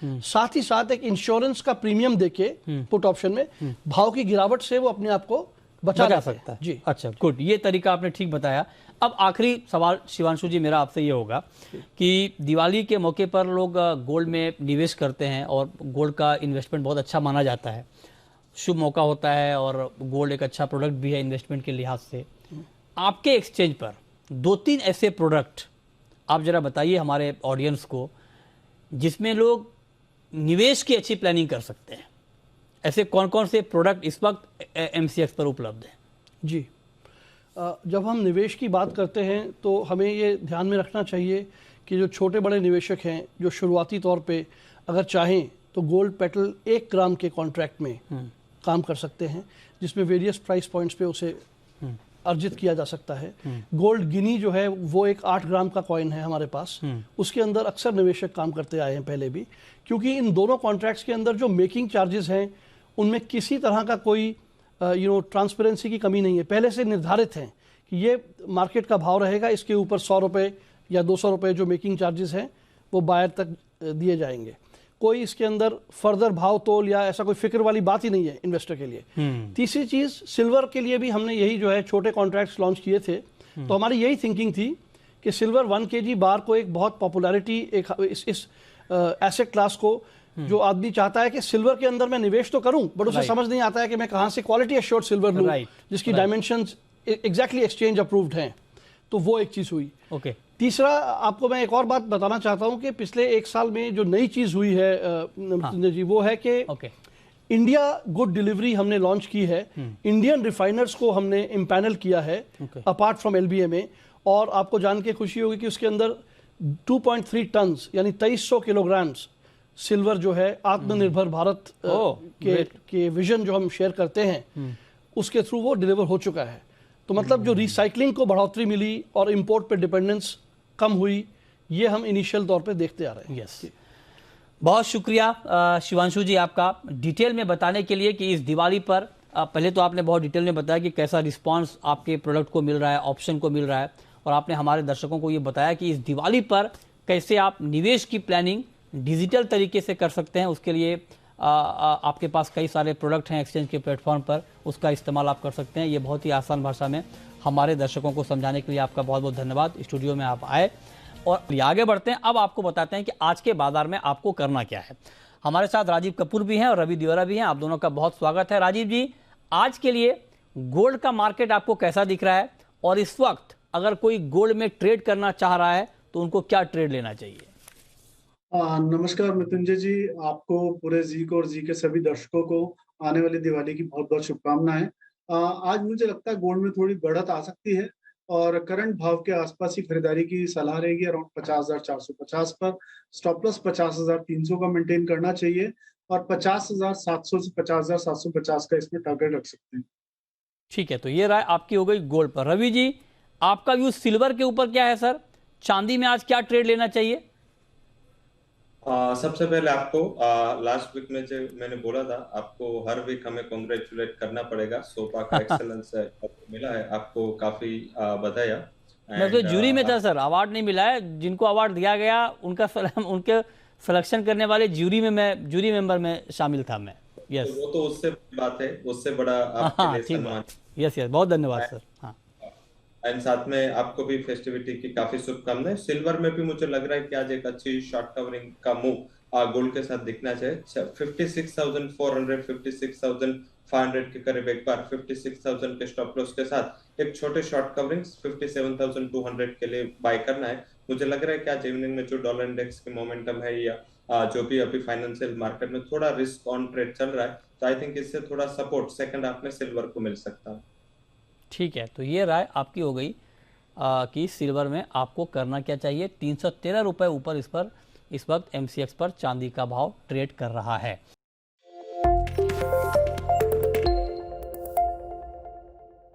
साथ ही साथ एक इंश्योरेंस का प्रीमियम देके पुट ऑप्शन में भाव की गिरावट से वो अपने आप को बचा सकता है जी। अच्छा, गुड, ये तरीका आपने ठीक बताया। अब आखिरी सवाल शिवांशु जी मेरा आपसे ये होगा कि दिवाली के मौके पर लोग गोल्ड में निवेश करते हैं और गोल्ड का इन्वेस्टमेंट बहुत अच्छा माना जाता है, शुभ मौका होता है और गोल्ड एक अच्छा प्रोडक्ट भी है इन्वेस्टमेंट के लिहाज से। आपके एक्सचेंज पर 2-3 ऐसे प्रोडक्ट आप जरा बताइए हमारे ऑडियंस को जिसमें लोग निवेश की अच्छी प्लानिंग कर सकते हैं। ऐसे कौन कौन से प्रोडक्ट इस वक्त एमसीएक्स पर उपलब्ध हैं? जी, जब हम निवेश की बात करते हैं तो हमें ये ध्यान में रखना चाहिए कि जो छोटे बड़े निवेशक हैं जो शुरुआती तौर पे अगर चाहें तो गोल्ड पेटल 1 ग्राम के कॉन्ट्रैक्ट में काम कर सकते हैं, जिसमें वेरियस प्राइस पॉइंट्स पे उसे अर्जित किया जा सकता है। गोल्ड गिनी जो है वो एक 8 ग्राम का कॉइन है हमारे पास, उसके अंदर अक्सर निवेशक काम करते आए हैं पहले भी, क्योंकि इन दोनों कॉन्ट्रैक्ट्स के अंदर जो मेकिंग चार्जेस हैं उनमें किसी तरह का कोई ट्रांसपेरेंसी की कमी नहीं है, पहले से निर्धारित हैं कि ये मार्केट का भाव रहेगा, इसके ऊपर 100 रुपये या 200 रुपये जो मेकिंग चार्जेस हैं वो बायर तक दिए जाएंगे। कोई इसके अंदर फर्दर भाव तोल या ऐसा कोई फिक्र वाली बात ही नहीं है इन्वेस्टर के लिए। तीसरी चीज़, सिल्वर के लिए भी हमने यही जो है छोटे कॉन्ट्रैक्ट्स लॉन्च किए थे, तो हमारी यही थिंकिंग थी कि सिल्वर 1 kg बार को एक बहुत पॉपुलैरिटी, एक इस एसेट क्लास को जो आदमी चाहता है कि सिल्वर के अंदर मैं निवेश तो करूं बट उसे समझ नहीं आता है कि मैं कहां से क्वालिटी एश्योर्ड सिल्वर लूं जिसकी डायमेंशंस एग्जैक्टली एक्सचेंज अप्रूव्ड हैं, तो वो एक चीज़ हुई। ओके। तीसरा, आपको मैं एक और बात बताना चाहता हूं कि पिछले 1 साल में जो नई चीज़ हुई है जी, वो है कि इंडिया गुड डिलीवरी हमने लॉन्च की है। इंडियन रिफाइनर्स को हमने इम्पैनल किया है अपार्ट फ्रॉम LBMA, और आपको जान के खुशी होगी कि उसके अंदर 2.3 टन यानी 2300 किलोग्राम्स सिल्वर जो है आत्मनिर्भर भारत के विजन जो हम शेयर करते हैं उसके थ्रू वो डिलीवर हो चुका है। तो मतलब जो रिसाइकलिंग को बढ़ोतरी मिली और इंपोर्ट पे डिपेंडेंस कम हुई, ये हम इनिशियल तौर पे देखते आ रहे हैं। यस, बहुत शुक्रिया शिवांशु जी आपका डिटेल में बताने के लिए कि इस दिवाली पर पहले तो आपने बहुत डिटेल में बताया कि कैसा रिस्पांस आपके प्रोडक्ट को मिल रहा है, ऑप्शन को मिल रहा है, और आपने हमारे दर्शकों को ये बताया कि इस दिवाली पर कैसे आप निवेश की प्लानिंग डिजिटल तरीके से कर सकते हैं। उसके लिए आपके पास कई सारे प्रोडक्ट हैं एक्सचेंज के प्लेटफॉर्म पर, उसका इस्तेमाल आप कर सकते हैं। ये बहुत ही आसान भाषा में हमारे दर्शकों को समझाने के लिए आपका बहुत बहुत धन्यवाद। स्टूडियो में आप आए और आगे बढ़ते हैं। अब आपको बताते हैं कि आज के बाजार में आपको करना क्या है। हमारे साथ राजीव कपूर भी हैं और रवि दिवेरा भी हैं। आप दोनों का बहुत स्वागत है। राजीव जी, आज के लिए गोल्ड का मार्केट आपको कैसा दिख रहा है, और इस वक्त अगर कोई गोल्ड में ट्रेड करना चाह रहा है तो उनको क्या ट्रेड लेना चाहिए? नमस्कार मृत्युंजय जी, आपको, पूरे जीक और जी के सभी दर्शकों को आने वाली दिवाली की बहुत बहुत शुभकामनाएं। आज मुझे लगता है गोल्ड में थोड़ी बढ़त आ सकती है और करंट भाव के आसपास ही खरीदारी की सलाह रहेगी। अराउंड 50,450 पर स्टॉप लॉस 50,300 का मेंटेन करना चाहिए और 50,700 से 50,750 का इसमें टारगेट रख सकते हैं। ठीक है, तो ये राय आपकी हो गई गोल्ड पर। रवि जी, आपका व्यू सिल्वर के ऊपर क्या है सर? चांदी में आज क्या ट्रेड लेना चाहिए? सबसे पहले आपको लास्ट वीक में जो मैंने बोला था, आपको हर वीक हमें कॉन्ग्रेचुलेट करना पड़ेगा। सोपा का एक्सेलेंस मिला है आपको, काफी बधाई। मैं तो जूरी में था सर, अवार्ड नहीं मिला है। जिनको अवार्ड दिया गया उनके सिलेक्शन करने वाले जूरी में मैं जूरी मेंबर में शामिल था मैं। यस, तो वो तो उससे बात है, उससे बड़ा आपके लिए सम्मान। यस, बहुत धन्यवाद सर। हाँ, एंड साथ में आपको भी फेस्टिविटी की काफी शुभकामनाएं। सिल्वर में भी मुझे लग रहा है कि आज एक अच्छी शॉर्ट कवरिंग का मूव गोल्ड के साथ दिखना चाहिए। 56,400 56,500 के करीब एक बार 56,000 के स्टॉप लॉस के साथ एक छोटे शॉर्ट कवरिंग 57,200 के लिए बाय करना है। मुझे लग रहा है कि आज इवनिंग में जो डॉलर इंडेक्स की मोमेंटम है या जो भी अभी फाइनेंशियल मार्केट में थोड़ा रिस्क ऑन ट्रेड चल रहा है, तो आई थिंक इससे थोड़ा सपोर्ट सेकंड हाफ में सिल्वर को मिल सकता है। ठीक है, तो ये राय आपकी हो गई कि सिल्वर में आपको करना क्या चाहिए। 313 रुपये ऊपर इस वक्त MCX पर चांदी का भाव ट्रेड कर रहा है।